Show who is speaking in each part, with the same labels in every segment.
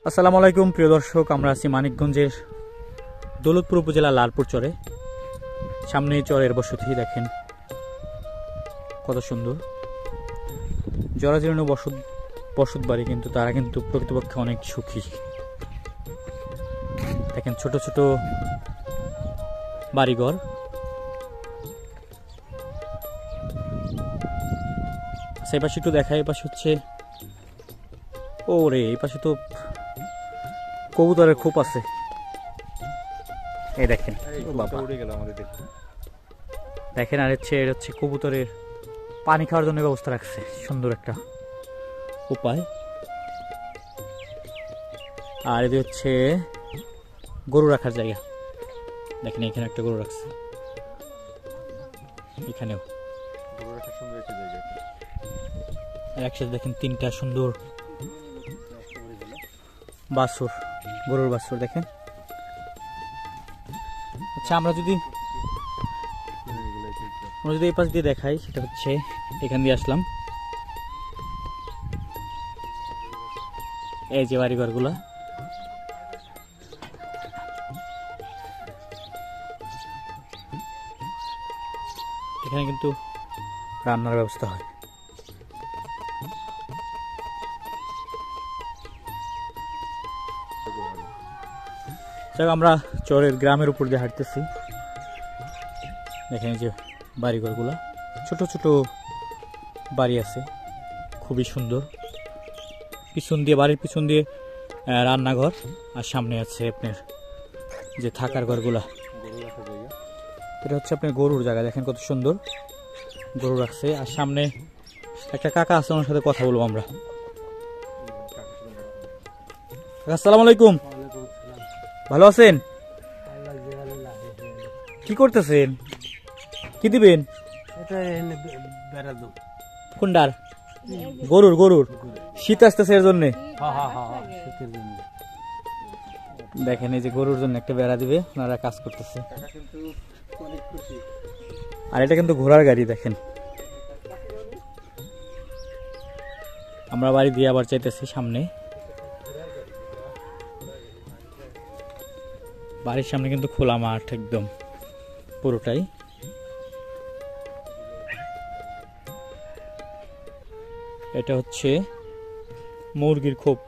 Speaker 1: আসসালামু আলাইকুম প্রিয় দর্শক, আমরা আছি মানিকগঞ্জের দৌলতপুর উপজেলা লালপুর চরে। সামনে চরের বসতি দেখেন কত সুন্দর, জরাজীর্ণ বসত বাড়ি, কিন্তু তারা কিন্তু প্রকৃতপক্ষে অনেক সুখী। দেখেন ছোট ছোট বাড়িঘর, এই পাশে একটু দেখা, এই পাশে হচ্ছে ওরে, এই পাশে তো কবুতরের খোপ আছে। এই দেখেন দেখেন, আর হচ্ছে এটা হচ্ছে কবুতরের পানি খাওয়ার জন্য ব্যবস্থা রাখছে, সুন্দর একটা উপায়। আর এটি হচ্ছে গরু রাখার জায়গা, দেখেন এখানে একটা গরু রাখছে, এখানেও গরু রাখার সুন্দর একটা জায়গা। আর একসাথে দেখেন তিনটা সুন্দর বাছুর, গরুর বাছুর দেখেন। আচ্ছা, আমরা যদি এই পাশ দিয়ে দেখাই, সেটা হচ্ছে এখান দিয়ে আসলাম, এই যে বাড়ি ঘরগুলা, এখানে কিন্তু রান্নার ব্যবস্থা হয়। আমরা চরের গ্রামের উপর দিয়ে হাঁটতেছি, দেখেন যে বাড়িঘরগুলা, ছোট ছোট বাড়ি আছে, খুবই সুন্দর। পিছন দিয়ে, বাড়ির পিছন দিয়ে রান্নাঘর, আর সামনে আছে আপনার যে থাকার ঘরগুলা, এটা হচ্ছে আপনার গরুর জায়গা। দেখেন কত সুন্দর গরু রাখছে। আর সামনে একটা কাকা আছে, ওনার সাথে কথা বলবো আমরা। আসসালামু আলাইকুম, ভালো আছেন? কি করতেছেন? কি দিবেন? কোনটার? গরুর? শীত আসতেছে এর জন্য। দেখেন এই যে গরুর জন্য একটা বেড়া দিবে, ওনারা কাজ করতেছে। আর এটা কিন্তু ঘোড়ার গাড়ি, দেখেন। আমরা বাড়ি দিয়ে আবার চাইতেছি সামনে, বাড়ির সামনে কিন্তু খোলা মাঠ একদম পুরোটাই। এটা হচ্ছে মুরগির খোপ।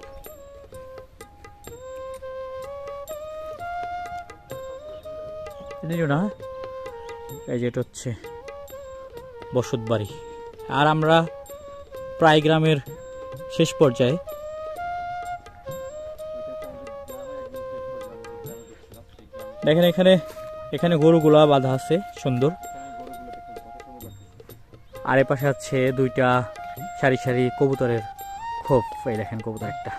Speaker 1: না, এই যে এটা হচ্ছে বসত বাড়ি। আর আমরা প্রায় গ্রামের শেষ পর্যায়ে। দেখেন এখানে গরুগুলা বাঁধা আছে সুন্দর। আর এ পাশে আছে দুইটা সারি সারি কবুতরের খোপ। এই দেখেন কবুতর একটা।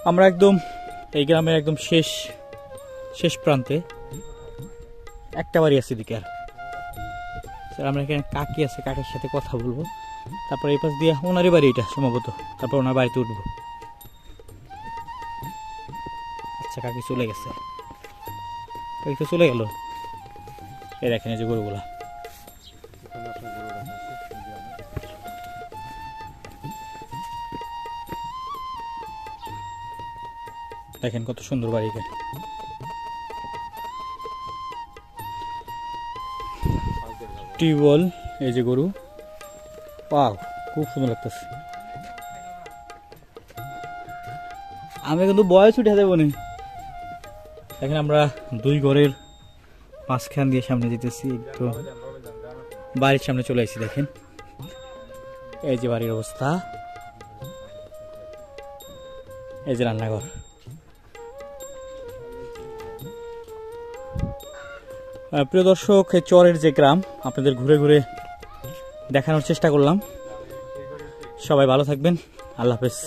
Speaker 1: আমরা একদম এই গ্রামের একদম শেষ প্রান্তে একটা বাড়ি আছে দিকে। আর আমরা এখানে কাকি আছে, কাকির সাথে কথা বলবো। তারপর এই পাশ দিয়ে ওনারই বাড়ি এটা সম্ভবত, তারপর ওনার বাড়িতে উঠবো। আচ্ছা, কাকি চলে গেছে, কাকি তো চলে গেল। এই দেখেন এই যে গরুগুলা, দেখেন কত সুন্দর বাড়ি। টিউবওয়েল, এই যে গরু, পাও খুব সুন্দর লাগতেছে। আমি কিন্তু বয়স উঠে দেবো নি। দেখেন আমরা দুই ঘরের মাঝখান দিয়ে সামনে যেতেছি, একটু বাড়ির সামনে চলে আসছি। দেখেন এই যে বাড়ির অবস্থা, এই যে রান্নাঘর। প্রিয় দর্শক, এই চরের যে গ্রাম আপনাদের ঘুরে ঘুরে দেখানোর চেষ্টা করলাম। সবাই ভালো থাকবেন, আল্লাহ হাফেজ।